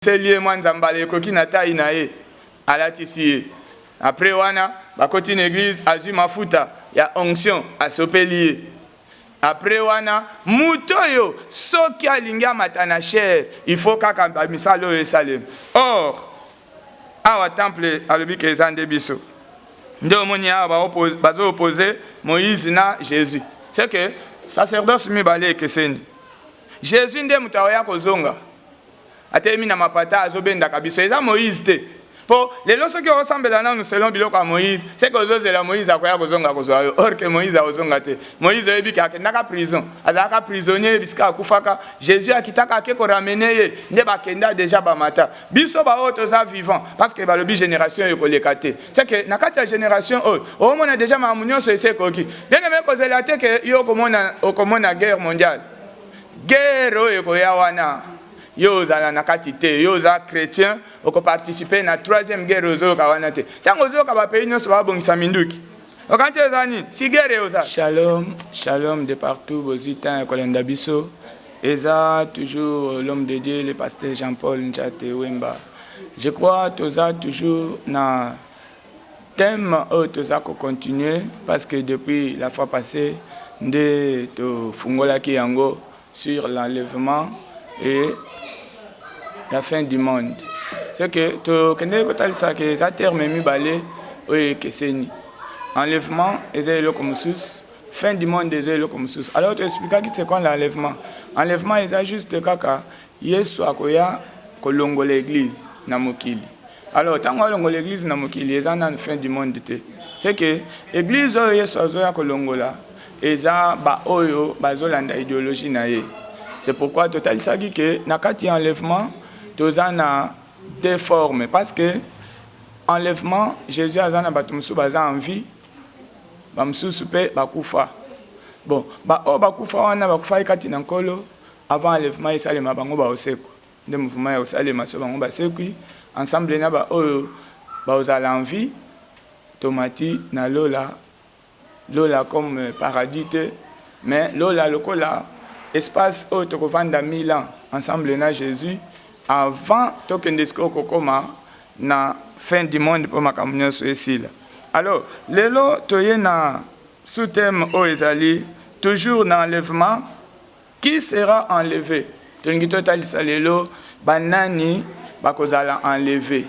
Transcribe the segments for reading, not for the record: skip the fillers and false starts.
C'est lié moi nzambale koki na tayi na ye alatisi. Après wana bakoti na église azu mafuta ya onction asopeli. Après wana mutoyo soki alingi amatana cher il faut kaka misalo esalem. Or awa temple alobi ke ezande biso. Nde omoni awa bazo opposer Moïse na Jésus. C'est que sacerdoce mibale ekeseni. Jésus nde mutu aoya kozonga. Atemi na mapata azobenda kabiso eza Moïse te. Po lelo soki osambela na nous selon biloko ya Moïse, c'est que ozozela Moïse akoya kozonga kozwa yo. Or que Moïse azonga te. Moïse oyebi ka akendaka prison. Azalaka prisonnier bisika akufaka. Jésus akitaka ake ko ramener ye. Nde bakenda déjà bamata. Biso ba oyo toza vivant parce que balobi génération yo koleka te. C'est que na kati ya génération oyo, o mona déjà mamunyo so ese koki. Bien aimé kozela te que yo komona guerre mondiale. Guerre oyo koya wana. Yo zala nakati te, yo za chrétien, oko participer na troisième guerre ozo kawana te. Tango ozo ka ba pays nyonso ba bongisa minduki. Okanti ezani, si guerre oza. Shalom, shalom de partout, bozita kolenda biso. Eza toujours l'homme de Dieu, le pasteur Jean-Paul Nchate Wemba. Je crois toza toujours na thème toza ko continuer parce que depuis la fois passée, nde to fungola ki yango sur l'enlèvement et la fin du monde. C'est que to kende ko talisa ke za terme mi balé oye keseni. Enlèvement ezelo comme sous, fin du monde ezelo comme sous. Alors tu expliques qui c'est quoi l'enlèvement. Enlèvement est juste kaka Yesu akoya kolongo l'église na mokili. Alors tango longo l'église na mokili ezana fin du monde te. C'est que église oyo Yesu azoya kolongola eza ba oyo bazolanda idéologie na ye. C'est pourquoi totalisa que nakati enlèvement tozana deux formes parce que enlèvement Jésus azana batumsu baza en vie bamsusu pe bakufa. Bon, bakufa wana bakufa ikati na nkolo avant enlèvement esalema bango ba oseko. Nde mouvement ya osalema so bango basekwi ensemble na ba oyo ba ozala en vie tomati na lola comme paradis te mais lola lokola espace où tu vends 1000 ans ensemble na Jésus avant tokendesko kokoma na fin du monde pour makamunyo so esila. Alors lelo toye na sous-thème o ezali toujours na enlèvement qui sera enlevé. Tongi totalisa lelo banani bakozala enlevé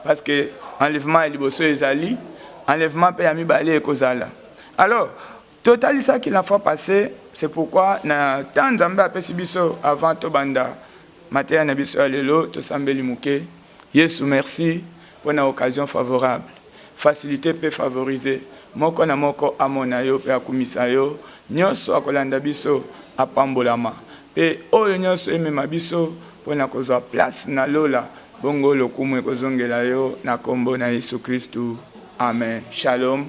parce que enlèvement liboso ezali enlèvement pe ya mibale ekozala. Alors totalisa qui la fois passée. C'est pourquoi na tanzambe apesi biso avant tobanda matin na biso alelo to sambeli muke. Yesu merci pour une occasion favorable. Facilité peut favoriser. Moko na moko amona yo pe akumisa yo. Nyonso akolanda biso apambolama. Pe oyo nyonso emema biso pour na kozwa place na lola. Bongo lokumu ekozongela yo na kombo na Yesu Kristu. Amen. Shalom.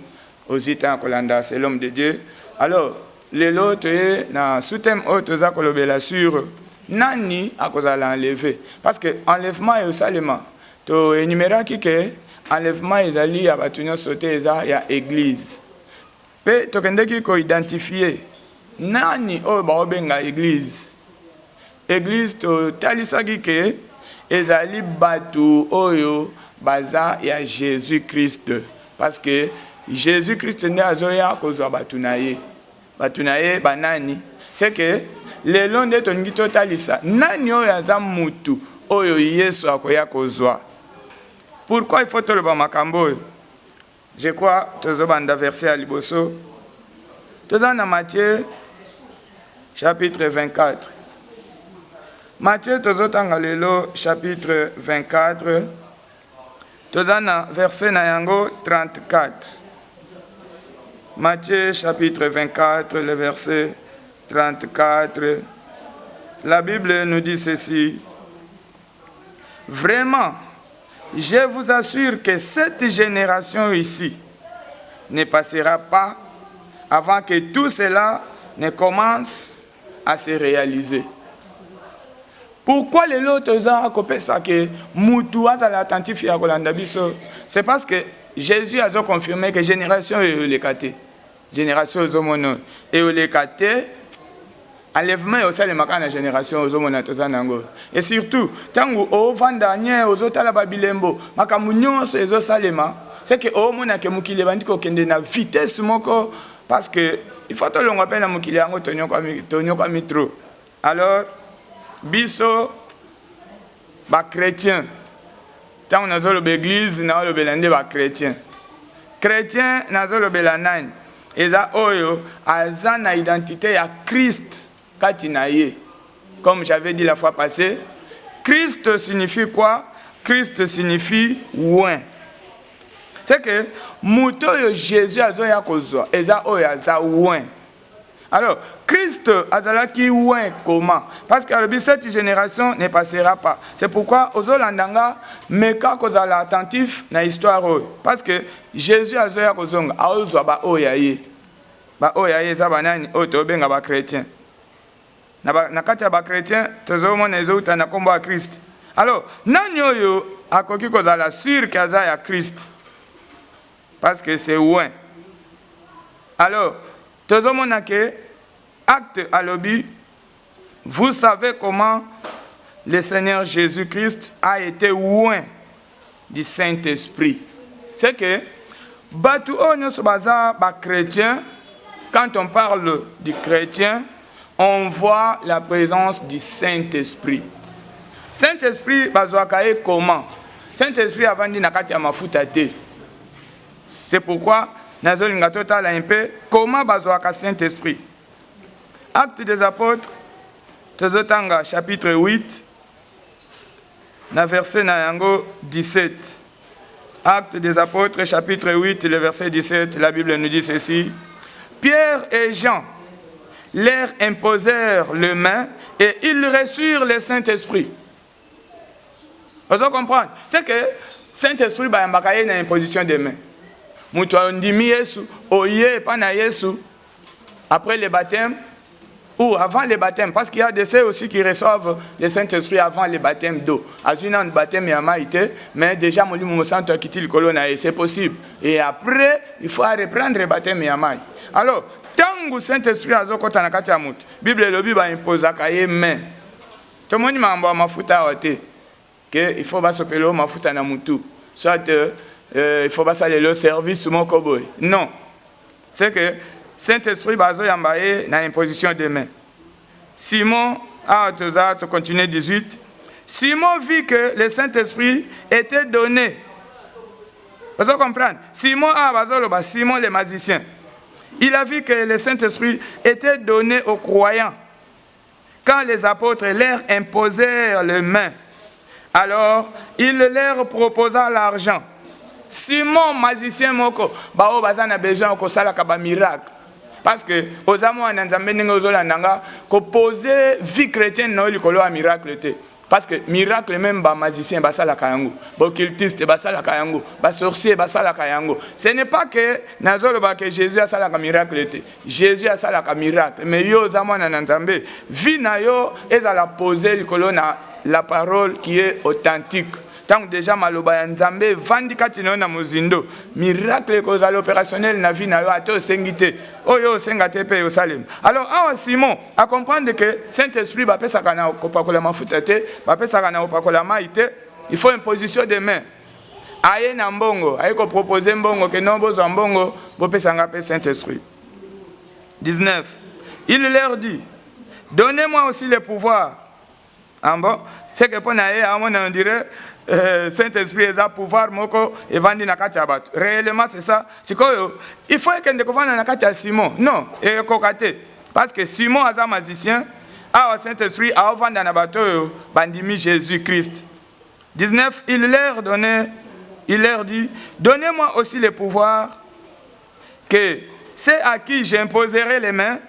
Ozita kolanda c'est l'homme de Dieu. Alors lelo toye na sous-thème toza kolobela sur nani akozala enlevé parce que enlèvement et osalema to énuméra ki ke enlèvement ezali ya batu nyonso te eza ya église pe tokendeki ko identifier nani oyo baobenga église to talisaki ke ezali batu oyo baza ya Jésus-Christ parce que Jésus-Christ nde azoya kozwa batu na ye. Batunaye banani c'est que le long de ton gito talisa nani oyo aza mutu oyo Yesu akoya kozwa. Pourquoi il faut te le makambo? Je crois tozobanda verset à liboso tozana Matthieu chapitre 24. Matthieu tozotanga lelo chapitre 24 tozana verset na yango 34. Matthieu chapitre 24, le verset 34. La Bible nous dit ceci. Vraiment, je vous assure que cette génération ici ne passera pas avant que tout cela ne commence à se réaliser. Pourquoi les lots ont copé ça que Moutou a l'attentif à Kolanda Biso? C'est parce que Jésus a confirmé que génération est le caté. Génération zomono et le caté enlèvement et aussi les makana la génération aux hommes nango. Et surtout, tangu o vandanye aux autres la babilembo, makamunyon so ezo salema, c'est que o mona ke mukile bandi ko kende na vitesse moko parce que il faut to longa pe na mukile yango tonyo kwa mitro. Alors biso ba chrétien tangu nazo lo église na lo belande ba chrétien. Chrétien nazo lo belanani. Eza oyo aza na identité ya Christ. Comme j'avais dit la fois passée, Christ signifie quoi? Christ signifie ouin. C'est que muto yo Jésus azoya kozwa eza oyo aza ouin. Alors Christ azalaki ouin comment? Parce que cette génération ne passera pas. C'est pourquoi ozolandanga meka kozala attentif na histoire oyo. Parce que Jésus azoya kozonga aozwa ba oyaye. Ba oyaye za banani oto benga ba chrétien. Na kati ya ba chrétien tozomona ezouta na kombo ya Christ. Alors nani oyo akoki kozala sûr que aza ya Christ? Parce que c'est ouin. Alors tozomona ke acte alobi, vous savez comment le Seigneur Jésus-Christ a été ouin du Saint-Esprit. C'est que batu onyo sobaza ba chrétien, quand on parle du chrétien, on voit la présence du Saint-Esprit. Saint-Esprit, bazouakaye comment? Saint-Esprit a vendu nakati ya mafuta te. C'est pourquoi, nazolinga total un peu, comment bazouaka Saint-Esprit? Acte des apôtres, tozotanga chapitre 8, na verset na yango 17. Acte des apôtres, chapitre 8, le verset 17, la Bible nous dit ceci. Pierre et Jean leur imposèrent les mains et ils reçurent le Saint-Esprit. Vous comprenez? C'est que Saint-Esprit va une imposition des mains. Moutoua ndimi Yesu, oye pas na Yesu, après le baptême ou avant le baptême, parce qu'il y a des ceux aussi qui reçoivent le Saint-Esprit avant le baptême d'eau. Azunan baptême ya maïté, mais déjà mon limu santo quitte le colonne, c'est possible. Et après, il faut reprendre le baptême ya maï. Alors, tangu Saint-Esprit azokota na kati ya mutu, Bible lobi ba imposa kaye main. Tout le monde m'a envoyé mafuta ote que il faut pas s'opérer mafuta na mutu. Soit il faut pas saler le service mon koboy. Non. C'est que Saint-Esprit bazo yambaye na imposition de main. Simon a tu continuer 18. Simon vit que le Saint-Esprit était donné. Vous comprenez? Simon a bazolo ba Simon le magicien. Il a vu que le Saint-Esprit était donné aux croyants quand les apôtres leur imposèrent les mains. Alors, il leur proposa l'argent. Simon, magicien, moko, bao bazan a besoin de sala kaba miracle. Parce que, aux amours en Nzambe n'engozolandanga, ko poser vie chrétienne no likolo a miracle te. Parce que miracle même ba magicien ba sala kayango, ba occultiste ba sala kayango, ba sorcier ba sala kayango. Ce n'est pas que nazolo ba que Jésus a sala ka miracle te. Jésus a sala ka miracle, mais yo zamwa na Nzambe, vi na yo ezala poser likolo na la parole qui est authentique. Tant déjà maloba ya Nzambe vandi kati na mozindo, miracle kozala opérationnel na vie na yo ato sengite. Oyo sengate pe yo salem. Alors awa Simon a comprendre que Saint-Esprit va pesa kana kopakola mafuta te, va pesa kana kopakola maite, il faut une position de main. Aye na mbongo, aye ko proposer mbongo que non bozo mbongo, bo pesa nga pe Saint-Esprit. 19. Il leur dit: donnez-moi aussi le pouvoir. Ah bon, c'est que pour naé on dirait Saint-Esprit est un pouvoir moko et vandi na kati ya batu. Réellement c'est ça. Sikoyo, il faut que ndekofana na kati ya Simon. Non, et kokate. Parce que Simon a un magicien, a Saint-Esprit a vandi na batu bandimi Jésus-Christ. 19, il leur dit, donnez-moi aussi le pouvoir que ceux à qui j'imposerai les mains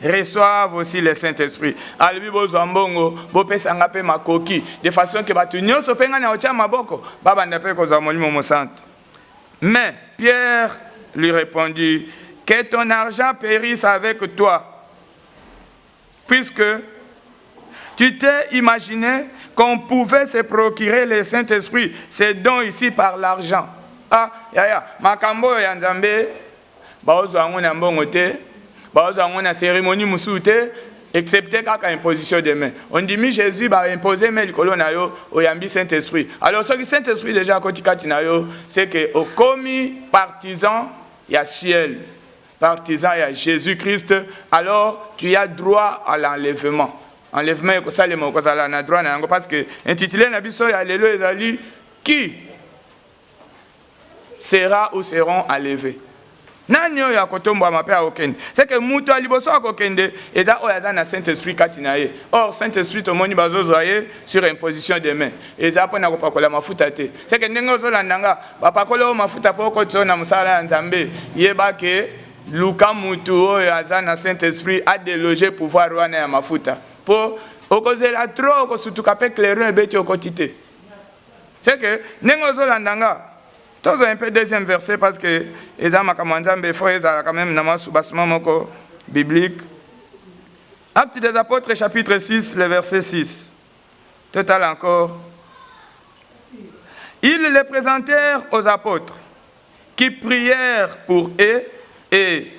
reçoivent aussi le Saint-Esprit. Albi bozambongo, bopesanga pe makoki, de façon que batu nyonso penga na ocha maboko, baba ndape koza molimo mosante. Mais Pierre lui répondit: que ton argent périsse avec toi, puisque tu t'es imaginé qu'on pouvait se procurer le Saint-Esprit, c'est donc ici par l'argent. Ah, makambo ya Nzambe, baozo ango na mbongo te. Baozo ango na cérémonie musute, excepté quand il y a une position de main. On dit, mais Jésus va imposer main au Yambi Saint-Esprit. Alors, ce que Saint-Esprit déjà, c'est que au commis partisan, il y a ciel. Partisan, il y a Jésus-Christ. Alors, tu as droit à l'enlèvement. Enlèvement, ça, les mots, ça, on a droit, parce que, intitulé, Nabiso, il y a les qui sera ou seront enlevés. Nanyo ya kotombo mapea okende. C'est que muto aliboso akokende eza oyaza na Saint-Esprit katinaye. Or Saint-Esprit to moni bazozoye sur imposition des mains. Eza pona kopakola mafuta te. C'est que ndenge ozolandanga bapakola mafuta poko tso na musala ya Nzambe yeba ke luka mutu oyaza na Saint-Esprit a déloger pouvoir wana ya mafuta. Po okozela trop okosutuka pe clairon ebeti okotite. C'est que ndenge ozolandanga tous un peu deuxième verset parce que ils ont quand même un biblique. Actes des Apôtres, chapitre 6, le verset 6. Total encore. Ils les présentèrent aux apôtres qui prièrent pour eux et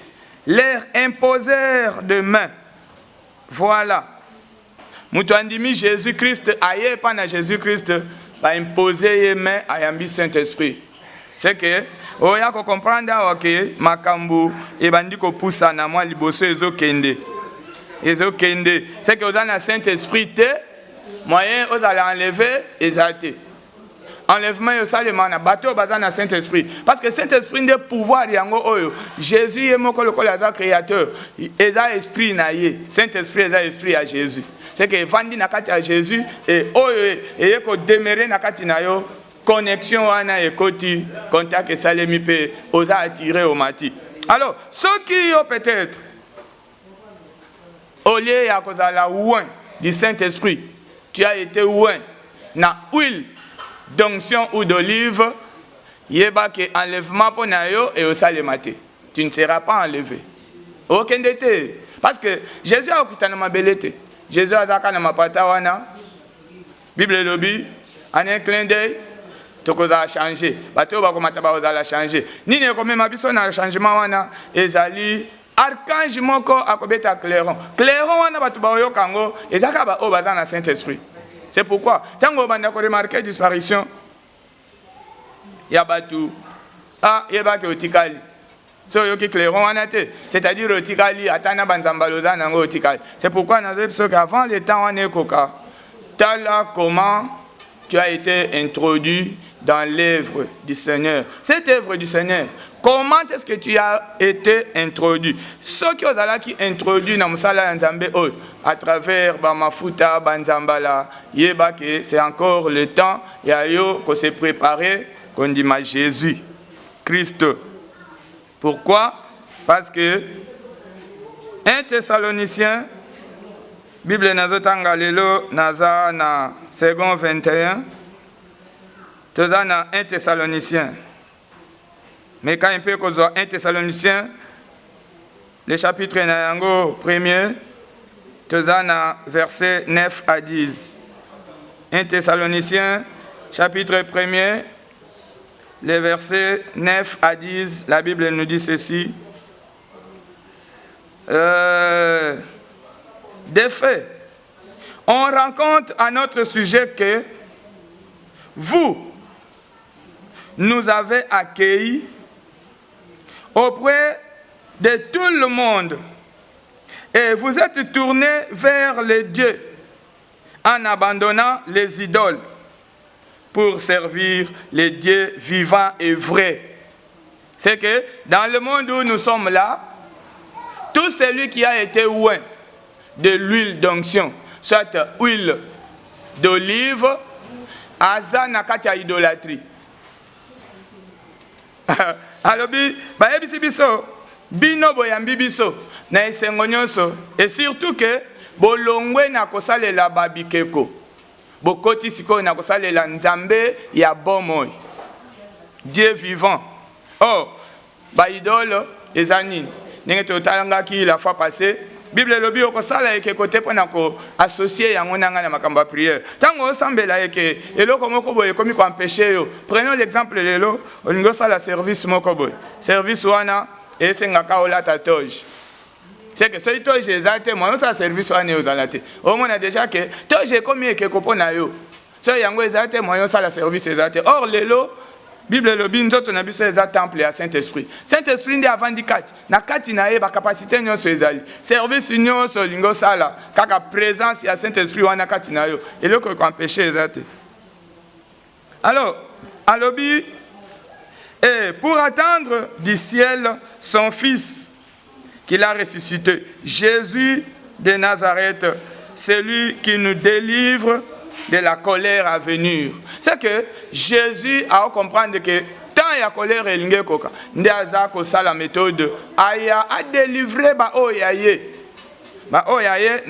leur imposèrent de main. Voilà. Moutouandimi Jésus-Christ, aïe, pas na Jésus-Christ, va imposer les mains à Yambi Saint-Esprit. C'est que, on a comprendre que makambu ebandi ko poussa na moi liboso ezokende. Ezokende. C'est que vous avez un Saint-Esprit te moyen vous allez enlever ezate. Enlèvement yo seulement na bateau bazan na Saint-Esprit parce que Saint-Esprit de pouvoir yango oyo. Jésus est moko lokola za créateur. Eza esprit na ye. Saint-Esprit eza esprit à Jésus. C'est que vandi na kati à Jésus et oyo et ko demeurer na kati na yo. Connexion wana ekoti contact et salemi pe osa attirer au mati. Alors, ceux qui ont peut-être au lieu ya kozala ouin du Saint-Esprit, tu as été ouin na huile d'onction ou d'olive, yeba ke enlèvement pour na yo et au salemate. Tu ne seras pas enlevé. Aucun d'été. Parce que Jésus a okitana mabelete. Jésus a zaka na mapata wana. Bible lobi en un clin d'œil. Tokoza a changé. Bateau ba komata ba ozala changer. Nini ko mema biso na changement wana ezali archange moko akobeta clairon. Clairon wana batu ba yo kango ezaka ba o baza na Saint-Esprit. C'est pourquoi tango banda ko remarquer disparition ya batu yeba ke otikali. So yo ki clairon wana te, c'est-à-dire otikali atana banzambaloza nango otikali. C'est pourquoi nazo biso qu'avant le temps wana ekoka tala comment tu as été introduit dans l'œuvre du Seigneur. Cette œuvre du Seigneur, comment est-ce que tu as été introduit? Ceux qui ont introduit dans Moussala Nzambe à travers Bamafuta, Banzambala, Yebake, c'est encore le temps, il y a eu qu'on s'est préparé, qu'on dit ma Jésus, Christ. Pourquoi? Parce que 1 Thessaloniciens, Bible Nazotanga Lelo, Naza na second 21, Tozana 1 Thessaloniciens. Mais quand il peut qu'on soit 1 Thessaloniciens, le chapitre Nayango premier, Tozana verset 9 à 10. 1 Thessaloniciens, chapitre 1er, les versets 9 à 10, la Bible nous dit ceci. Des faits, on rencontre à notre sujet que vous nous avez accueillis auprès de tout le monde et vous êtes tournés vers les dieux en abandonnant les idoles pour servir les dieux vivants et vrais. C'est que dans le monde où nous sommes là, tout celui qui a été loin de l'huile d'onction, soit huile d'olive, aza nakati ya idolâtrie. Alobi, ba ebisi biso, bino boyambi biso, na esengo nyonso, et surtout que bolongwe na kosalela babikeko. Bokoti siko na kosalela nzambe ya bomoi. Dieu vivant. Or, ba idole ezanini. Nenge totalanga ki la fois passée, Bible lobi okosala eke kote pona ko associer yango nanga na makamba prière. Tango osambela eke eloko moko boye komi ko empêcher yo. Prenons l'exemple lelo, olingo sala service moko boye. Service wana esengaka olata toge. C'est que celui qui j'ai été, moi, ça service à nous alate. Au moins, on a déjà que, toi, j'ai commis que coupon na yo. So, yango ezate, moi, ça la service ezate. Or, lelo, Bible le bin, nous on a vu ça temple à Saint-Esprit. Saint-Esprit ndi avant di 4. Na 4 na ye ba capacité nyo so ezali. Service nyo so lingo sala. Kaka présence ya Saint-Esprit wana 4 na yo. Et le ko empêcher ezate. Alors, alobi, et pour attendre du ciel son fils qu'il a ressuscité, Jésus de Nazareth, celui qui nous délivre de la colère à venir. C'est que Jésus a compris que tant il y a colère et l'ingé koka, ndiaza ko sala méthode aya a délivrer ba oyaye. Ba oyaye,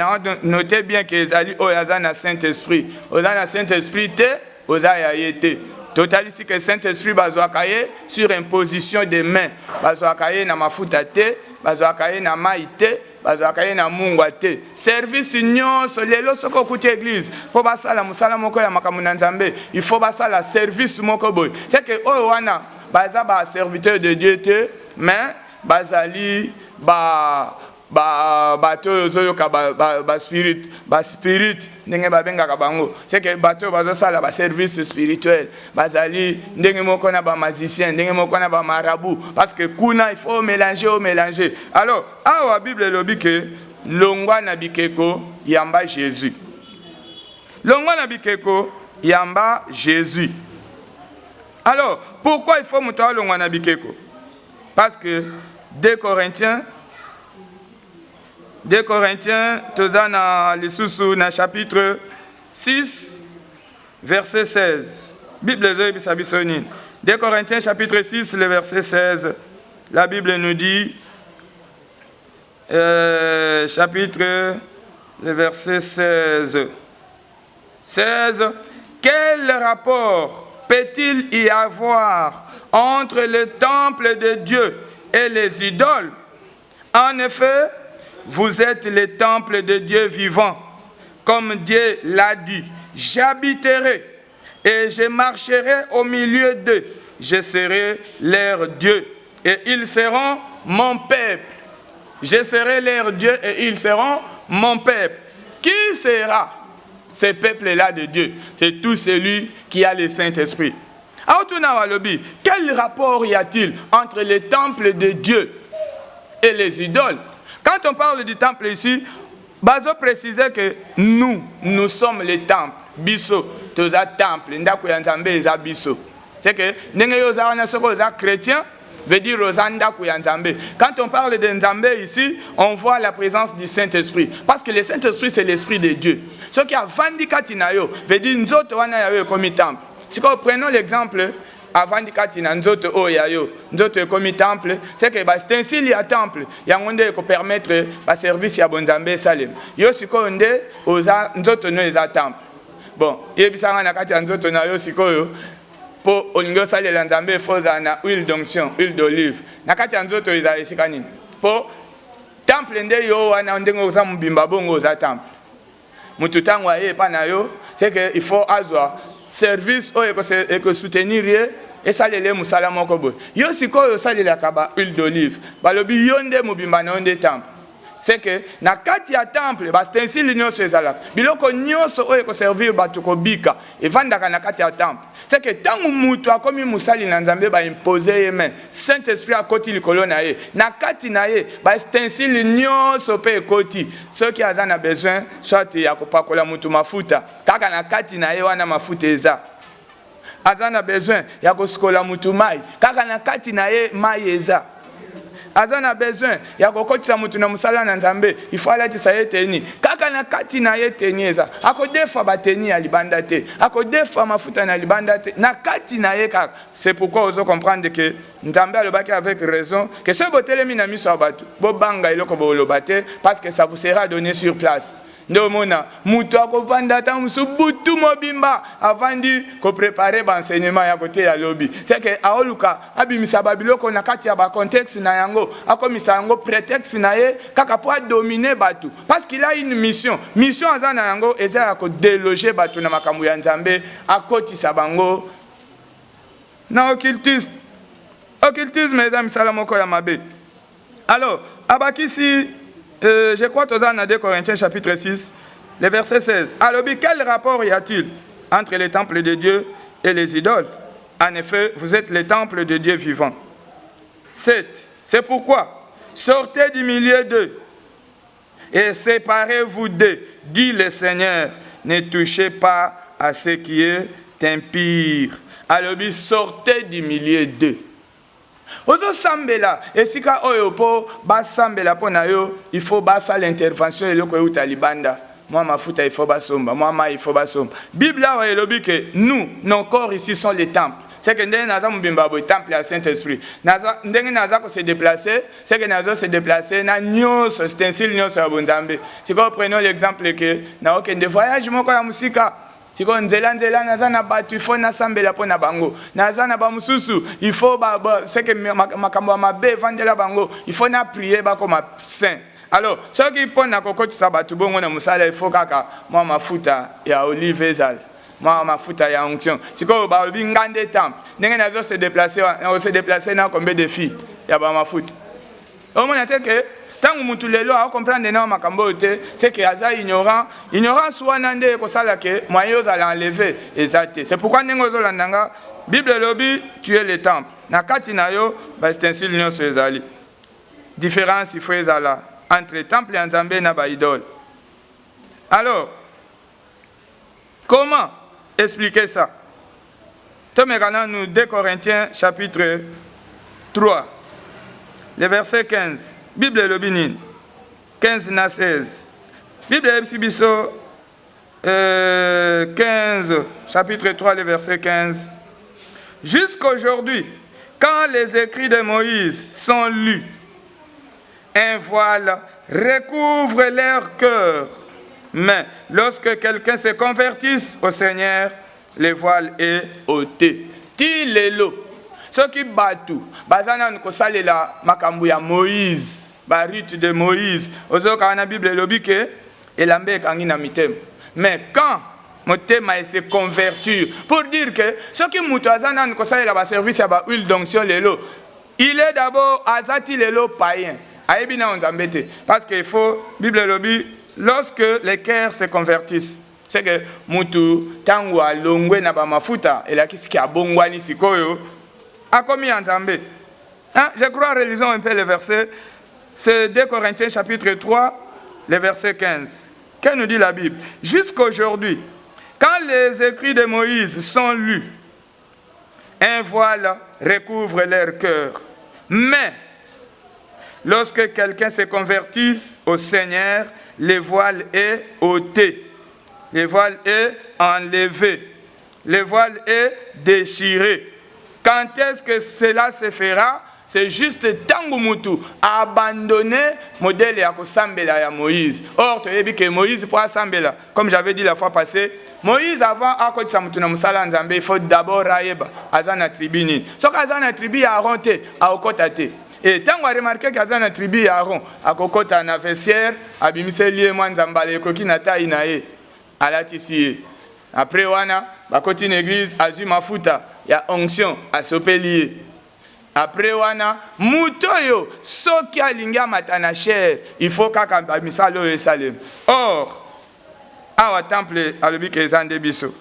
notez bien que ezali oyaza na Saint-Esprit. Oza na Saint-Esprit te, oza yaye te. Totalistique que Saint-Esprit bazwakaye sur imposition des mains. Bazwakaye na mafuta te, bazwakaye na maite, bazwakaye na mungwa te. Service nyonso lelo soko kuti église. Faut basala musala moko ya makamu na Nzambe. Il faut basala service moko boy. C'est que oyo wana baza ba serviteur de Dieu te, mais bazali bato zoyoka spirit ndenge babenga kabango. C'est que bato bazosala ba service spirituel bazali ndenge moko na ba magicien ndenge moko na ba marabout parce que kuna il faut mélanger. Alors awa Bible lobi que longwa na bikeko yamba Jésus. Longwa na bikeko yamba Jésus. Alors pourquoi il faut muta longwa na bikeko? Parce que 2 Corinthiens, Tozana Lissusu, na chapitre 6, verset 16. Bible 2 Corinthiens, chapitre 6, le verset 16. La Bible nous dit, le verset 16. 16. Quel rapport peut-il y avoir entre le temple de Dieu et les idoles? En effet, vous êtes le temple de Dieu vivant. Comme Dieu l'a dit, j'habiterai et je marcherai au milieu d'eux. Je serai leur Dieu et ils seront mon peuple. Je serai leur Dieu et ils seront mon peuple. Qui sera ce peuple-là de Dieu? C'est tout celui qui a le Saint-Esprit. Quel rapport y a-t-il entre le temple de Dieu et les idoles? Quand on parle du temple ici, Bazo précisait que nous sommes les temples. Biso, toza temple, ndako ya Nzambe eza biso. C'est que ndenge yo za wana soko za chrétien veut dire ndako ya Nzambe. Quand on parle de Nzambe ici, on voit la présence du Saint-Esprit parce que le Saint-Esprit c'est l'esprit de Dieu. Ce qui a vandikati na yo veut dire nzoto wana ya yo comme temple. Si prenons l'exemple avant de katina nzoto oyayo nzoto comme temple, c'est que c'est ainsi il y a temple yangonde ko permettre ba service ya bonzambe salem yo sikonde oza nzoto no eza temple. Bon yebisanga na kati ya nzoto na yo sikoyo po olingo salela nzambe foza na huile d'onction, huile d'olive na kati ya nzoto eza esikani po temple nde yo wana ndenge oza mbimba bongo oza temple mutu tango aye pa na yo, c'est que il faut azwa service o eko soutenir et ça les musala moko boy yo sikoyo salela kaba huile d'olive balobi yonde mobimba na onde temple. C'est que na kati ya temple ba c'est ainsi nyonso ezalaka biloko nyonso o eko servir bato ko bika evandaka na kati ya temple. C'est que tangu mutu akomi musali na Nzambe ba imposer yeme Saint-Esprit akoti likolo na ye na kati na ye ba c'est ainsi nyonso pe ekoti ceux qui azana besoin soit ya kopakola mutu mafuta kaka na kati na ye wana mafuta eza azana besoin ya koskola mutu mai kaka na kati na ye mai eza azana besoin ya kokotisa mutu na musala na Nzambe il faut aller tisa ye teni kaka na kati na ye teni eza akodefa bateni ya libanda te akodefa mafuta na libanda te na kati na ye kaka. C'est pourquoi ozo comprendre que Nzambe alobaki avec raison que ce botelemi na miso abatu bo banga iloko bo lobate parce que ça vous sera donné sur place. Ndomona mutu akovanda ta musubutu mobimba avandi ko préparer ba enseignement ya côté ya lobby. C'est que aoluka abimisa babiloko na kati ya ba contexte na yango akomisa yango prétexte na ye kaka po dominer batu parce qu'il a une mission azana yango eza ko déloger batu na makambo ya Nzambe akotisa bango na occultisme eza misala moko ya mabe. Alors abakisi Je crois que dans 2 Corinthiens chapitre 6, le verset 16. Alors, quel rapport y a-t-il entre les temples de Dieu et les idoles? En effet, vous êtes les temples de Dieu vivant. 7. C'est pourquoi, sortez du milieu d'eux et séparez-vous d'eux, dit le Seigneur. Ne touchez pas à ce qui est impur. Alors, sortez du milieu d'eux. Ozo sambela, esika oyo po ba sambela po na yo, il faut basa l'intervention eloko yo talibanda. Moi mafuta il faut basomba, moi ma il faut basomba. Bible là elobi que nous, nos corps ici sont les temples. C'est que ndenge naza mbimba bo temple ya Saint-Esprit. Naza ndenge naza ko se déplacer, c'est que nazo se déplacer na nyonso, c'est ainsi nyonso ya bonzambe. Si vous prenons l'exemple que na okende voyage moko ya musika. Si vous nzela naza na batu, il faut na sambela po na bango. Naza na ba mususu, il faut c'est que makambo mabe vandela bango, il faut na prier ba comme saint. Alors, ceux qui pon na kokoti sa batu bongo na musala, il faut kaka moi mafuta ya olive ezal. Moi mafuta ya onction. Si vous ba ngande temple, ndenge nazo se déplacer na combien de filles ya ba mafuta. Au moins que tant que mutu lelo a comprendre na makambo te, c'est que aza ignorant soit nande ko sala ke moyo za l'enlever exact. C'est pourquoi ndenge zo landanga Bible lobi tu es le temple. Na kati na yo ba c'est ainsi l'union sur ezali. Différence il faut ezala entre temple et nzambe na ba idole. Alors comment expliquer ça? Tomekana nous 2 Corinthiens chapitre 3 le verset 15. Bible le binin 15 na 16. Bible Ebsibiso 15 chapitre 3 le verset 15. Jusqu'aujourd'hui, quand les écrits de Moïse sont lus, un voile recouvre leur cœur. Mais lorsque quelqu'un se convertisse au Seigneur, le voile est ôté. Tilelo. Ceux qui battent, bazana nkosalela makambu ya Moïse. Ba rite de Moïse. Ozo kana Bible lobi ke elambe kangi na mitem. Mais quand motema se convertir pour dire que ceux qui mutazana nkosalela ba service ya ba huile d'onction lelo, il est d'abord azati lelo païen. Ayebi na onzambete parce que il faut Bible lobi lorsque les cœurs se convertissent. C'est que mutu tangu alongwe na ba mafuta elakisi ki abongwani sikoyo akomi nzambe. Hein, je crois relisons un peu le verset. C'est 2 Corinthiens chapitre 3, le verset 15. Que nous dit la Bible? Jusqu'aujourd'hui, quand les écrits de Moïse sont lus, un voile recouvre leur cœur. Mais, lorsque quelqu'un se convertit au Seigneur, le voile est ôté. Le voile est enlevé. Le voile est déchiré. Quand est-ce que cela se fera? C'est juste tangu mutu a abandonné modèle ya kosambela ya Moïse. Or, tu as dit que Moïse pour sambela, comme j'avais dit la fois passée, Moïse avant à côté de mutu na musala nzambe, il faut d'abord raïba azana tribu ni. So azana tribu ya Aaron te a okota te. Et tangu a remarqué que azana tribu ya Aaron a kokota na vestiaire, abimise lié moi nzambala ekoki na ta inae alatisi. Après wana ba koti na église azu mafuta ya onction a sopelier. Après wana mutoyo soki alinga matana cher il faut kaka misalo esalem. Or awa temple alobi ke zande biso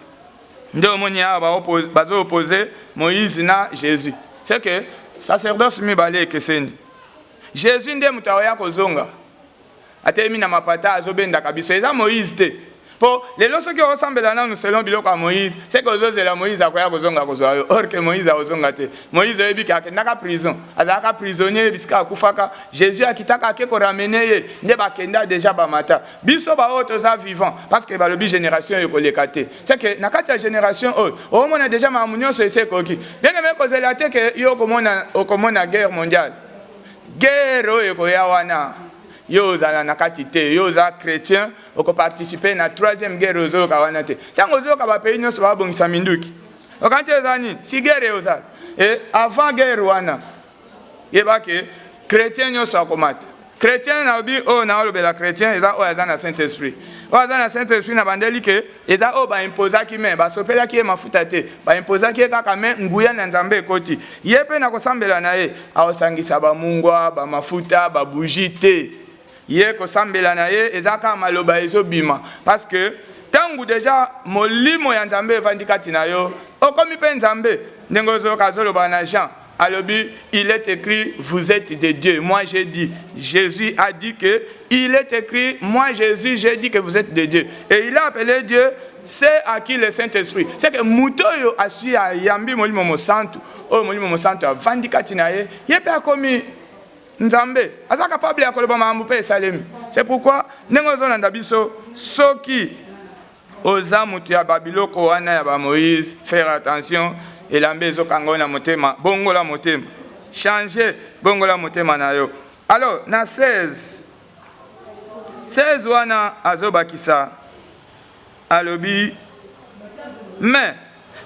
ndo moni awa bazo opposer Moïse na Jésus. C'est que sacerdoce mibale keseni Jésus nde mutaoya kozonga atemi na mapata azobenda kabiso eza Moïse te. Pour les lorsque on ressemble à nous selon biloko à Moïse, c'est que Moïse la Moïse a quoi kozonga kozoyo. Or que Moïse a ozonga te. Moïse a dit qu'il n'a prison. Azaka prisonnier biska kufaka. Jésus a kitaka ke ko ramener ne ba kenda déjà ba mata. Biso ba autres za vivant parce que ba lobi génération yo kolekate. C'est que na kati ya génération o mona déjà ma munyo so ese koki. Bien me ko zelate que yo komona guerre mondiale. Guerre yo ko ya wana. Yo za na kati te yo za chrétien oko participer na troisième guerre ozo ka wana te tango ozo ka ba pays nyonso ba bongisa minduki okanti ezani si guerre yo za et avant guerre wana yeba ke chrétien nyonso akomata chrétien na bi o na olobela chrétien eza o eza na Saint-Esprit o eza na Saint-Esprit na bandeli ke eza o ba imposa ki me ba sopela ki mafuta te ba imposa ki kaka me nguya na nzambe ekoti yepe na kosambela na ye aosangisa ba mungwa ba mafuta ba bougie te. ye kosambela na ye ezaka maloba ezobima parce que tangu déjà molimo ya Nzambe evandi kati na yo okomi pe Nzambe ndenge ozoyoka azoloba na Jean alobi il est écrit vous êtes des dieux. Moi j'ai dit, Jésus a dit que il est écrit, moi Jésus j'ai dit que vous êtes des dieux. Et il a appelé Dieu c'est à qui le Saint-Esprit. C'est que mutoyo asui a yambi molimo mo santu o molimo mo santu avandi kati na ye yepe akomi Nzambe aza capable ya koloba mambo pe salemi. C'est pourquoi ndenge ozolanda biso soki oza mutu ya babiloko wana ya ba Moïse, faire attention elambe ezokango na motema bongola motema changer bongola motema na yo. Alors na 16 wana azobakisa alobi mais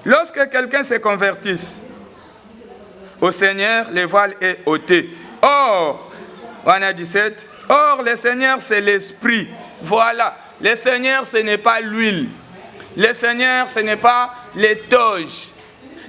lorsque quelqu'un se convertisse au Seigneur le voile est ôté. Or wana 17 or le Seigneur c'est l'esprit. Voilà, le Seigneur ce n'est pas l'huile, le Seigneur ce n'est pas les toges.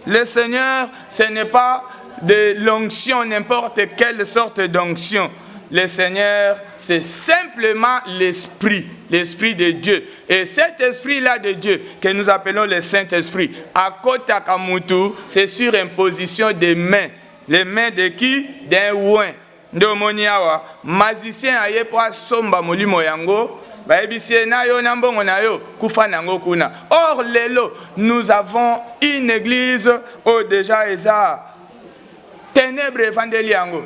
Le Seigneur, ce n'est pas de l'onction, n'importe quelle sorte d'onction. Le Seigneur, c'est simplement l'Esprit, l'Esprit de Dieu. Et cet Esprit-là de Dieu, que nous appelons le Saint-Esprit, à Kota Kamutu, c'est sur imposition des mains. Les mains de qui? D'un ouin. Ndomoniawa, magicien aye po somba molimo yango. Or, lelo, nous avons une église où déjà eza ténèbres evangeliango.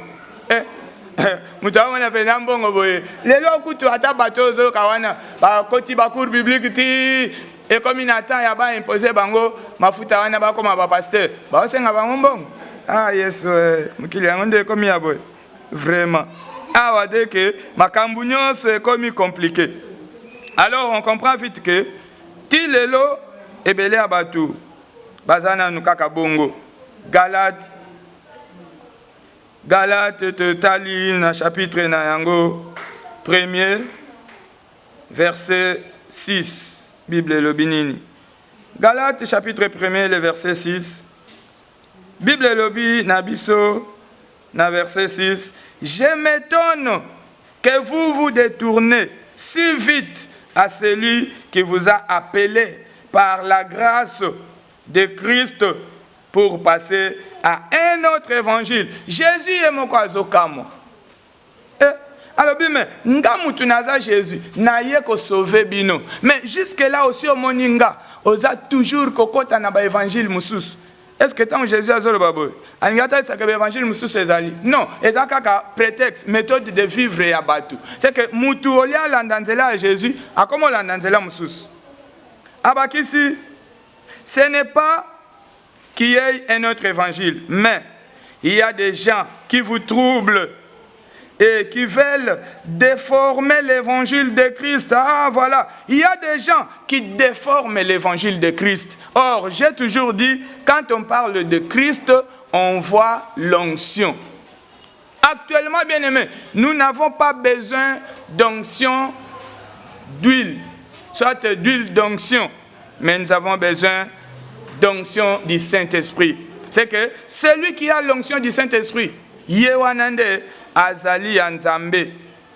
Mutawana pe nambongo boye. Lelo kutu ata batozo kawana ba koti ba cours biblique ti et comme inatan ya ba imposer bango mafuta wana ba koma ba pasteur. Ba osenga bango mbongo. Ah yes mukili yango nde komi ya boye. Vraiment. Ah wa de que makambu nyonso est comme compliqué. Alors on comprend vite que ti lelo ebele abatu bazana nukaka bongo. Galate tali na chapitre na yango 1er verset 6 Bible lobinini. Galate chapitre 1er le verset 6 Bible lobi na biso na verset 6 je m'étonne que vous vous détournez si vite à celui qui vous a appelé par la grâce de Christ pour passer à un autre évangile. Jésus est mon kwazokamo. Alors bien, ngamutu naza Jésus, naye ko sauver bino. Mais jusque là aussi au moninga, oza toujours kokota na ba évangile mususu. Est-ce que tant Jésus a zolo babo? Angata ça que l'évangile mususu ezali. Non, ezaka ka prétexte, méthode de vivre ya batu. C'est que mutu olia landanzela Jésus, a comment landanzela mususu. Abakisi, ce n'est pas qu'il y ait un autre évangile, mais il y a des gens qui vous troublent et qui veulent déformer l'évangile de Christ. Ah voilà, il y a des gens qui déforment l'évangile de Christ. Or, j'ai toujours dit, quand on parle de Christ, on voit l'onction. Actuellement, bien aimé, nous n'avons pas besoin d'onction d'huile, soit d'huile d'onction, mais nous avons besoin d'onction du Saint-Esprit. C'est que celui qui a l'onction du Saint-Esprit, Yewanande Azali Nzambe,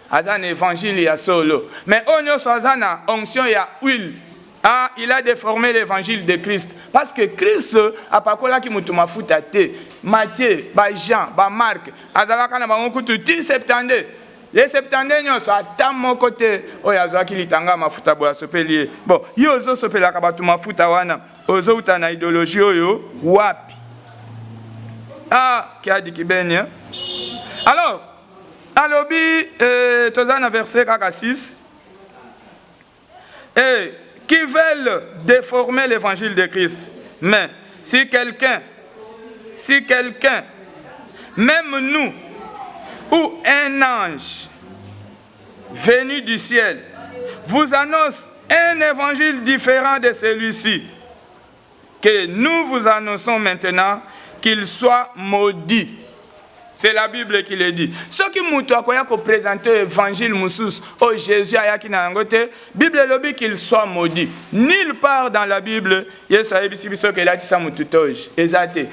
Azan évangile ya solo. Mais on a onction ya huile. Ah, il a déformé l'évangile de Christ. Parce que Christ a pas quoi là qui mutuma futate. Matthieu, Jean, Marc, Azalaka na bango tu 70. Les 70 nyonso ata mon côté oyo azwaki litanga mafuta boya sopelier. Bon, yo ozo sopela ka batu mafuta wana, ozo uta na idéologie oyo wapi. Ah, qui a dit qui baigne. Alors, alobi tozana verset 6. Et qui veulent déformer l'évangile de Christ. Mais si quelqu'un, même nous, ou un ange venu du ciel vous annonce un évangile différent de celui-ci, que nous vous annonçons maintenant, qu'il soit maudit. C'est la Bible qui le dit. Ce qui m'a présenté l'évangile Moussous, oh Jésus a qui n'a ngote, Bible lobby qu'il soit maudit. Nulle part dans la Bible, Yesu a dit que la tisa mututoge. Exacté.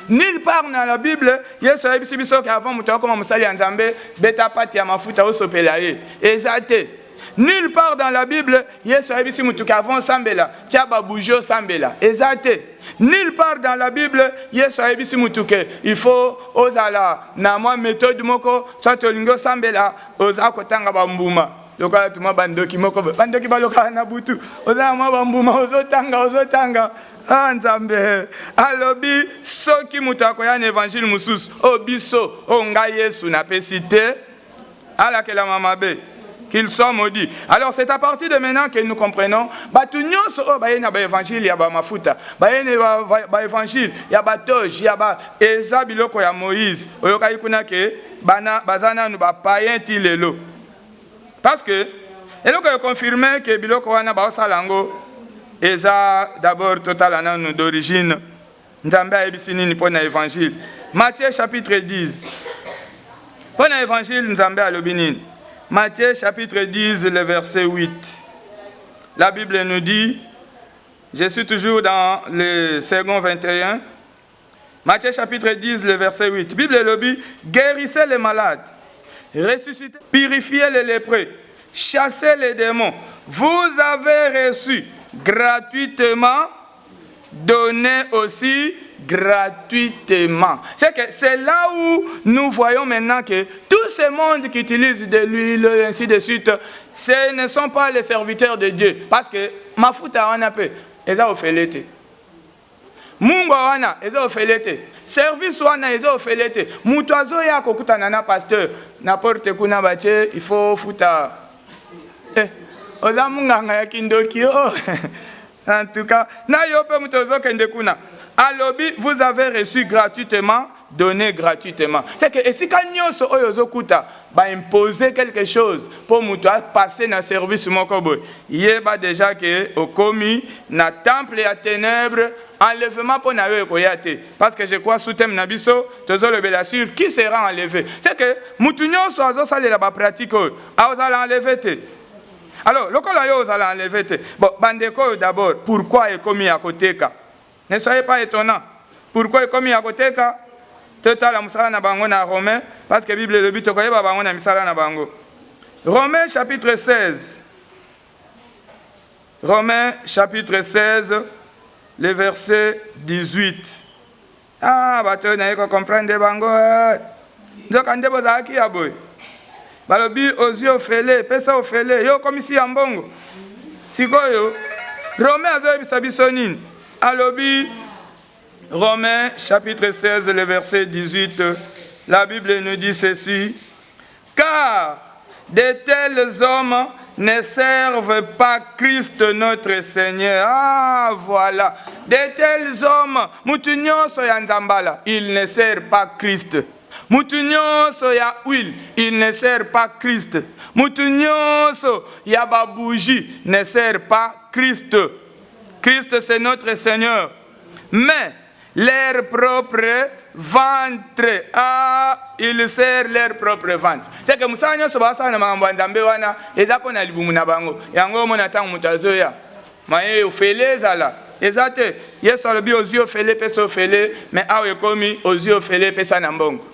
Nulle part dans la Bible, Yesu a dit qu'avant muto comme musali nzambe beta pati ya mafuta osopela ye. Ezate. Nulle part dans la Bible, Yesu a dit muto qu'avant sambela, tiaba boujo sambela. Ezate. Nulle part dans la Bible, Yesu a dit muto que il faut ozala na moi méthode moko soit olingo sambela oza kotanga bambuma. Loka tuma bandoki moko bandoki baloka na butu. Oza moi bambuma ozotanga. Nzambe alobi soki mutu akoya na évangile mususu o biso o nga Yesu na pesite alakela mamabe qu'il soit maudit. Alors c'est à partir de maintenant que nous comprenons batu nyonso o baye na ba évangile ya ba mafuta baye na ba évangile ya ba toge ya ba eza biloko ya Moïse oyoka ikuna ke bana bazana nu ba païen ti lelo parce que eloko yo confirmer que biloko wana ba osalango Eza d'abord total anan d'origine. Nzambe ayebisi nini pona évangile. Matthieu chapitre 10. Pona évangile Nzambe alobi nini. Matthieu chapitre 10 le verset 8. La Bible nous dit, je suis toujours dans le second 21. Matthieu chapitre 10 le verset 8. Bible alobi, guérissez les malades, ressuscitez, purifiez les lépreux, chassez les démons. Vous avez reçu gratuitement, donné aussi gratuitement. C'est là où nous voyons maintenant que tout ce monde qui utilise de l'huile, ainsi de suite, ce ne sont pas les serviteurs de Dieu. Parce que mafuta wana pe, eza ofelete. Mungu wana, eza ofelete. Service wana, eza ofelete. Mutuazo ya kokutana na pasteur, n'importe kuna bache, il faut futa. Oza munganga ya kindoki oh. En tout cas, na yope mutozo kende kuna. Alobi, vous avez reçu gratuitement, donné gratuitement. C'est que si quand nyonso oyozo kuta ba imposer quelque chose pour mutoa passer na service mokobo. Yeba déjà que au komi na temple ya ténèbres enlèvement pour na yo koyate parce que je crois sous thème na biso tozo le bela sur qui sera enlevé. C'est que mutu nyonso azo salela ba pratique a ozala enlevé te. Alors, le col vous allez enlever. Bon, bandeko d'abord, pourquoi est commis à côté ka? Ne soyez pas étonnants. Pourquoi est commis à côté ka? Total la musala na bango na Romain, parce que la Bible le but koye ba bango na misala na bango. Romains chapitre 16. Romains chapitre 16, le verset 18. Ah, bato na yeko comprendre bango. Nzokande bozaki ya boy. Balobi ozi ofele, pesa ofele, yo komisi ya mbongo. Sikoyo, Romains azo biso nini. Alobi, Romains chapitre 16, le verset 18, la Bible nous dit ceci. Car de tels hommes ne servent pas Christ notre Seigneur. Ah, voilà. De tels hommes, mutunyo soya nzambala, il ne sert pas Christ. Mutunyoso ya huile, il ne sert pas Christ. Mutunyoso ya babouji ne sert pas Christ. Christ c'est notre Seigneur. Mais leur propre ventre, ah, il sert leur propre ventre. C'est que musanyo so basa na mambo nzambe wana ezapo na libumu na bango. Yango mona tangu mutazoya. Maye ofeleza la. Ezate, yeso alobi ozi ofele pesa ofele, mais awe komi ozi ofele pesa na mbongo.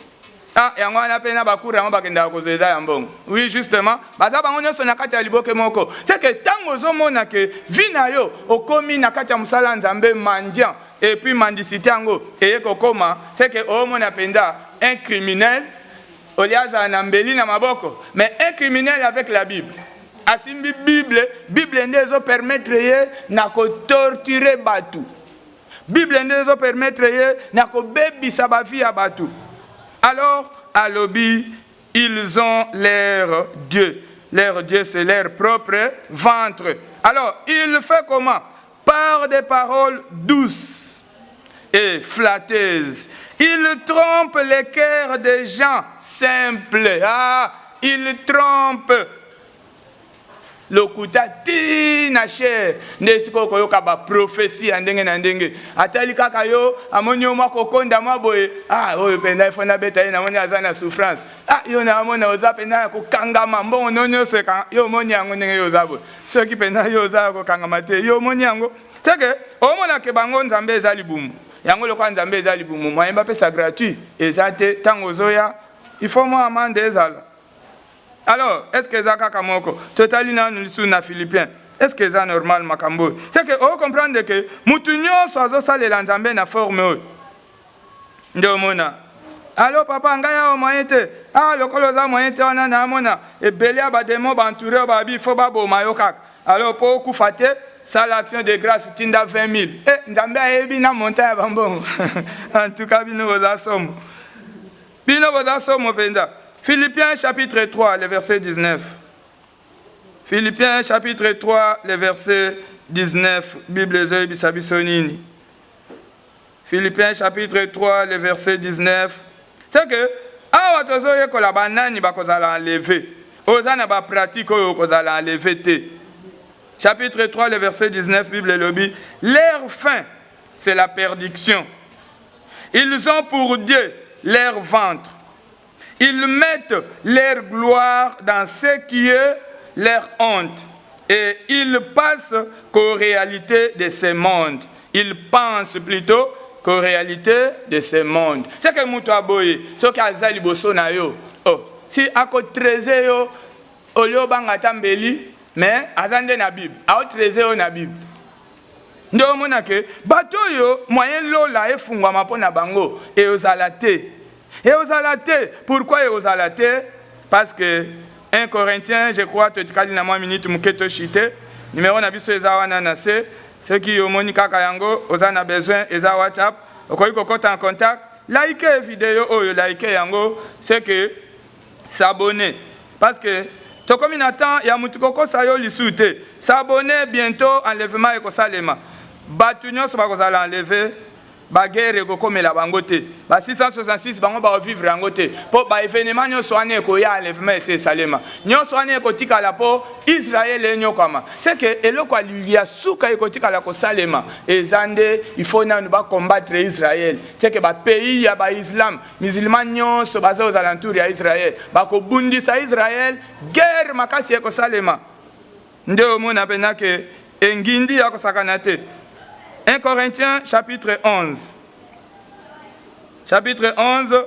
Ah, yango wana pena bakura yango bakenda kozoeza ya mbongo. Oui, justement, baza bango nyonso na kati ya liboke moko. C'est que tango ozomona ke vina yo okomi na kati ya musala nzambe mendiant et puis mendicité yango eye kokoma, c'est que omona penda un criminel oliaza na mbeli na maboko, mais un criminel avec la Bible. Asimbi Bible ndezo permettre ye na ko torturer batu. Bible ndezo permettre ye na ko bebisa ba vie ya batu. Alors, à l'obi, ils ont leur Dieu. Leur Dieu, c'est leur propre ventre. Alors, il fait comment? Par des paroles douces et flatteuses. Il trompe les cœurs des gens simples. Ah, il trompe. Lokuta tina cher ndesiko koyoka ba prophétie ndenge na ndenge atali kaka yo amoni yo mako konda maboye ah oyo penda ifona beta na moni azana souffrance ah yo na mona oza penda ko kangama mbongo nonyo seka yo moni yango ndenge yo zabo soki penda yo za ko kangama te yo moni yango seke omona ke bango nzambe ezali bumu yango lokwa nzambe eza libumu moyen bapesa gratuit eza te ntango ozoya il faut mwa amande ezala. Alors est ce que eza kaka moko totali nanu lisu na Philippiens est ce que eza normal makambo c'est que o comprendre que mutu nyonso azosalela nzambe na forme oyo nde omona allo papa ngai awa moyen te lokolo oza moyen te wana naamona ebele ya bademo bantoure babi fo baboma yo kaka alors mpo okufa te sala action de grâce tinda 20 000 nzambe ayebi na monta ya bambongo en tout cas bino boza somo mpenza. Philippiens chapitre 3 le verset 19. Philippiens chapitre 3 le verset 19 Bible ezoyebisa biso nini. Philippiens chapitre 3 le verset 19 c'est que awa tozoyekola banani bakozala enlevé oza na bapratique oyo kozala enlevé te. Chapitre 3, le verset 19, Bible lobby. Leur fin, c'est la perdition. Ils ont pour Dieu leur ventre. Ils mettent leur gloire dans ce qui est leur honte. Et ils passent qu'aux réalités de ce monde. Ils pensent plutôt qu'aux réalités de ce monde. C'est que Moutou Aboye, ce qu'Azali Bosso na yo. Oh, si ako 13 yo, olio bangatambeli, mais azande na Bible, a 13 na Bible. Ndo omona ke bato yo moyen lola efungwa mpo na bango et ozalate. Et ozalate, pourquoi ozalate? Parce que 1 Corinthiens, je crois tu tikali na 1 minute muketo chite, numéro na biso eza wana na se, ceux qui omoni kaka yango ozana besoin eza WhatsApp, okoyi kokota en contact, like vidéo oyo like yango, c'est que s'abonner parce que tokomi na temps ya mutu kokosa yo lisute s'abonner bientôt enlèvement ekosalema batu nyonso bakozala enlevé baguerre ekokomela bango te ba 666 bango bavivre yango te po ba événement nyonso wana ekoya enlèvement esalema nyonso wana ekotikala po Israël enyokama c'est que eloko ya suka ekotikala kosalema ezande il faut nanu ba combattre Israël c'est que ba pays ya ba islam musulman nyonso baza aux alentours ya Israël bakobundisa Israël guerre makasi ekosalema nde omona pena ke engindi ya kosakana te. 1 Corinthiens chapitre 11. Chapitre 11,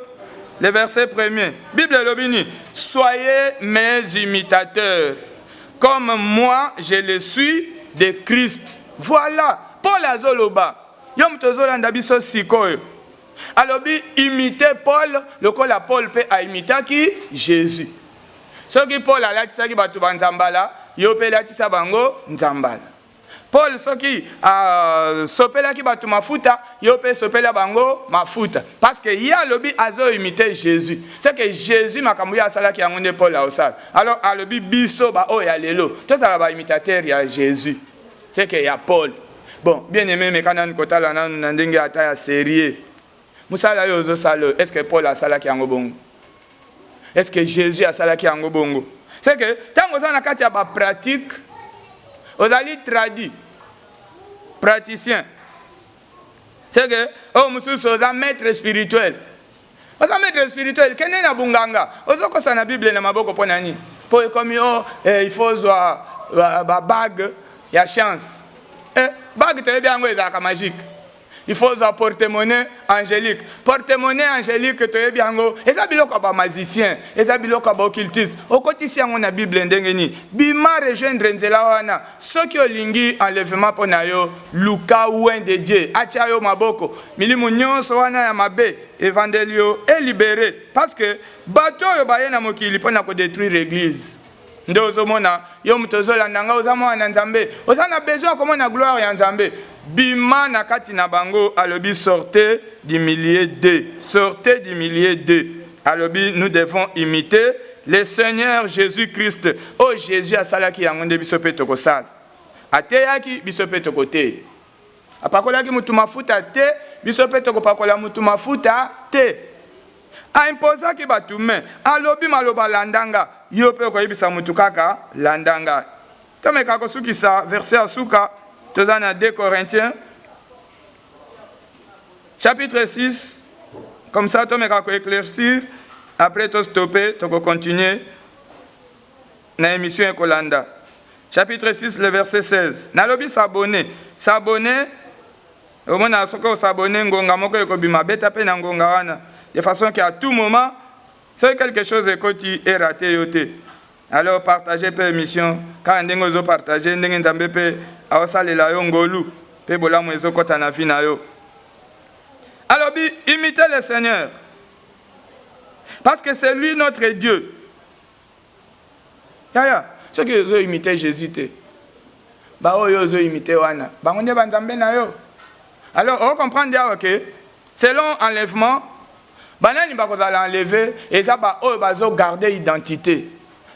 le verset 1er. Bible lobini. Soyez mes imitateurs, comme moi je le suis de Christ. Voilà. Paul azoloba. Yom tozolanda biso sikoyo. Alobi imiter Paul, lokola Paul pe a imitaki Jésus. Soki Paul alatisaki batu banzambala, yo pe latisa bango nzambala. Paul soki sopelaki batu mafuta, yo pe sopela bango mafuta. Parce que ya lobi azo imiter Jésus. C'est que Jésus makambo ya salaki yango nde Paul a osala. Alors alobi biso ba o ya lelo. Tout ça ba imitateur ya Jésus. C'est que ya Paul. Bon, bien aimé mais kana nkotala na ndenge ata ya sérieux. Musala yo zo salo. Est-ce que Paul a salaki yango bongo? Est-ce que Jésus a salaki yango bongo? C'est que tango za na kati ya ba pratique ozali traduit praticien. C'est que oh mususu oza maître spirituel. Oza maître spirituel kene na bunganga. Ozo kosa na Bible na maboko pona ni. Po comme il faut ba bague ya chance. Bague te bien ngo ezaka magique. Il faut un porte-monnaie angélique. Porte-monnaie angélique, tu es bien go. Et ça biloko ba magicien, et ça biloko ba occultiste. Au quotidien on a Bible ndengeni. Bima rejoindre nzela wana. Ceux qui olingi enlèvement pona yo, luka ouin de Dieu. Acha yo maboko. Milimu nyonso wana ya mabe, evangelio est libéré parce que bato yo baye na mokili pona ko détruire l'église. Ndozo mona yo mutozola nanga ozamo na nzambe. Ozana besoin comment na gloire ya nzambe. Bima na kati na bango alobi sortez du milieu d'eux. Sortez du milieu d'eux. Alobi nous devons imiter le Seigneur Jésus-Christ. Oh Jésus a salaki yango nde biso pe tokosala. Ateyaki biso pe tokote. Apakolaki mutu mafuta te, biso pe tokopakola mutu mafuta te. A imposa ki batume. Alobi maloba landanga. Yo pe koyebisa mutu kaka landanga. Tomeka kosukisa verset asuka. Tozana 2 Corinthiens, chapitre 6, comme ça, tu m'as éclaircir, après tu stopper, tu continuer dans l'émission Ekolanda. Chapitre 6, le verset 16. Nalobi s'abonner. S'abonner, Au moins, à ce qu'on s'abonne, ngonga moko ekobima beta pe na ngonga wana. De façon qu'à tout moment, c'est quelque chose qui est raté yote. Alors partagez peu émission. Quand ndengo zo partager, ndengo nzambe pe aosalela yo ngolu pe bolamu ezokota na vie na yo. Alors imitez le Seigneur. Parce que c'est lui notre Dieu. Yaya, ceux qui ont imité Jésus, bah oh ils ont imité wana, bah on est banzambe na yo. Alors on comprend bien que selon enlèvement, banani ba kozala enlever et ça bah oh bazo garder identité,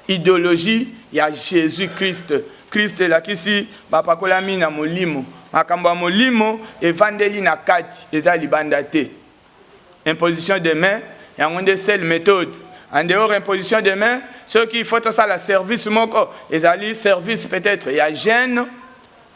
idéologie, il y a Jésus-Christ. Christ là kisi ba pakola mina molimo, makambo molimo evangeli na kati eza libanda te. Imposition de main, il y a une seule méthode. En dehors imposition de main, ceux qui font ça la service moko, ils allaient service peut-être il y a jeûne,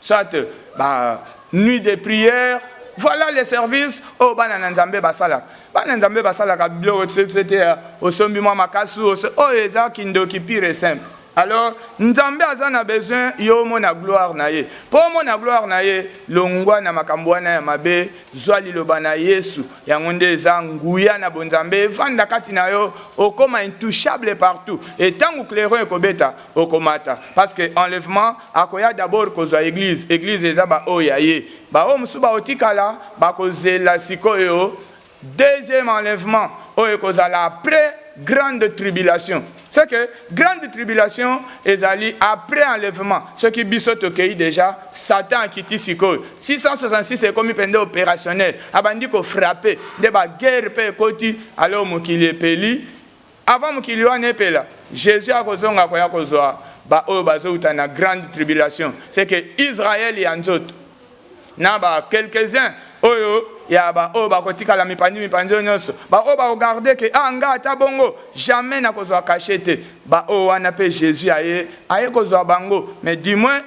soit bah nuit de prière. Voilà les services au bananzambe basala. Bananzambe basala ka bilo c'était au sombi moi makasu au eza kindo ki pire simple. Alors nzambe azana besoin yo mona gloire na ye. Pour mona gloire na ye, longwa na makambo na ya mabe, zwali lobana Yesu. Yango nde eza nguya na bonzambe vanda kati na yo okoma intouchable partout. Et tant que clairon ekobeta okomata parce que enlèvement akoya d'abord kozwa église. Église eza ba oya ye. Ba o musuba otikala ba kozela sikoyo. Deuxième enlèvement oyekozala après grande tribulation. C'est que grande tribulation est allée après enlèvement. Ce qui bisote au pays déjà, Satan a quitté Siko. 666 est comme une opérationnel. Abandi ko frappé. De ba guerre pe koti alors mokili peli. Avant mokili wane pela. Jésus a kozonga koya kozwa ba o bazo utana grande tribulation. C'est que Israël y en autres. Na ba quelques-uns oyo ya ba o ba kotika la mipandi nyonso ba o ba regarder que anga ta bongo jamais na kozwa cachete ba o wana pe Jésus aye kozwa bango mais du moins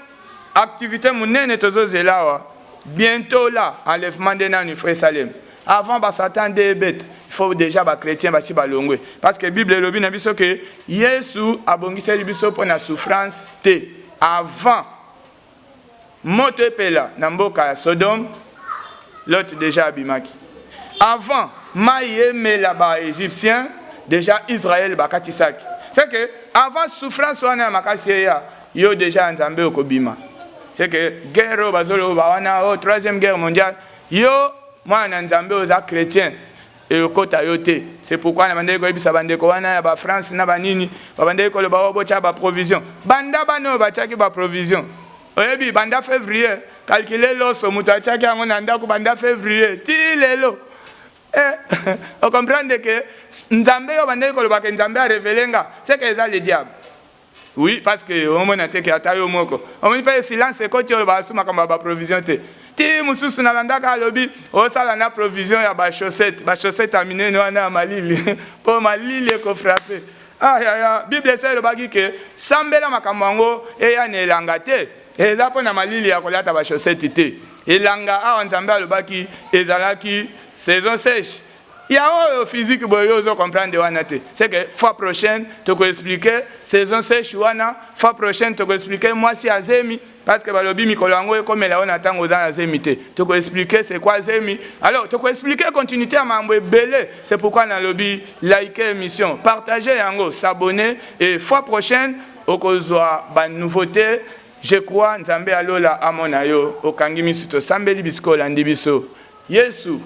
activité munene tozo zelawa bientôt là enlèvement de nanu frère Salem avant ba Satan de bête il faut déjà ba chrétien ba si balongwe parce que Bible lobi na biso que Yesu abongiseli biso pour na souffrance te avant moto pela na mboka ya Sodome. L'autre déjà abimaki. Avant, maïe là-bas égyptien, déjà Israël bakatisaki. C'est que avant souffrance wana makasiya, yo déjà nzambe okobima. C'est que guerre bazolo bawana au troisième guerre mondiale, yo moi nzambe oza chrétien et okota yote. C'est pourquoi na bande ko ebisa bande ko wana ya ba France na banini, ba bande ko le ba bocha ba provision. Banda bano ba chaki ba provision. Oyebi banda février calculer l'osso mutachaki yango nanda ku banda février ti lelo on comprend que nzambe yo banda ko lobaka nzambe a révélenga c'est que ça le diable oui parce que on mona te que atayo moko on mi pa silence ko ti ba suma kamba ba provision te ti mususu na landa ka lobi o sala na provision ya ba chaussette amine no na malili po malili ko frapper ah ya Bible c'est le bagi que sambela makamwango e ya ne langate. Et là, pour la malili, il y a des chaussettes. Et l'anga a entendu le baki, et zalaki, saison sèche. Il y a un physique qui peut comprendre. C'est que fois prochaine, tu peux expliquer, saison sèche, fois prochaine, tu peux expliquer, moi, si à Zemi, parce que le bimi kolango comme là on attend aux Zemi. Tu peux expliquer c'est quoi Zemi. Alors, tu peux expliquer continuité à m'embrouiller belé. C'est pourquoi dans le lobby, liker émission, partager, s'abonner, et fois prochaine, au kozwa ban nouveauté. Je crois nzambe alola amona yo okangi misuto sambeli bisko landi biso Yesu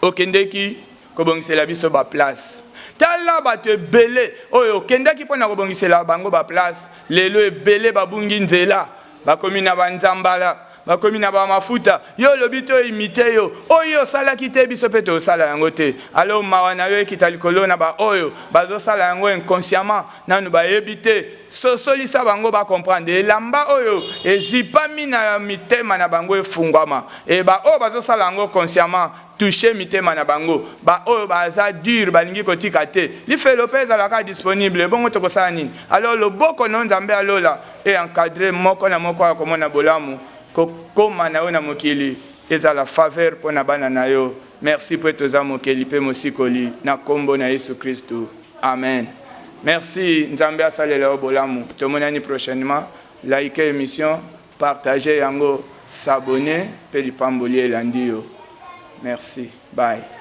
okendeki kobongisela biso ba place tala bato ebele oyo okendeki mpona kobongisela bango ba place lelo ebele babungi nzela bakomi na banzambala bakomi na ba mafuta yo lobito imite yo oyo sala kite biso pe to sala yango te alors mawana yo ekita likolo na ba oyo bazo sala yango inconsciemment nanu ba ebite sosolisa bango ba comprendre lamba oyo ezipami na mitema na bango efungwama e ba o bazo sala yango consciemment toucher mitema na bango ba oyo baza dur balingi kotika te li felopeza la ka disponible bongo to kosala nini alors le boko non nzambe alola et encadrer moko na moko ya komona bolamu koma na yo na mokili eza la faveur pour na bana na yo merci pour toza mokili pe mosikoli na kombo na Yesu Kristo amen merci nzambe asalela bolamu tomonani prochainement like émission partager yango s'abonner mpe lipamboli elandi yo. Merci, bye.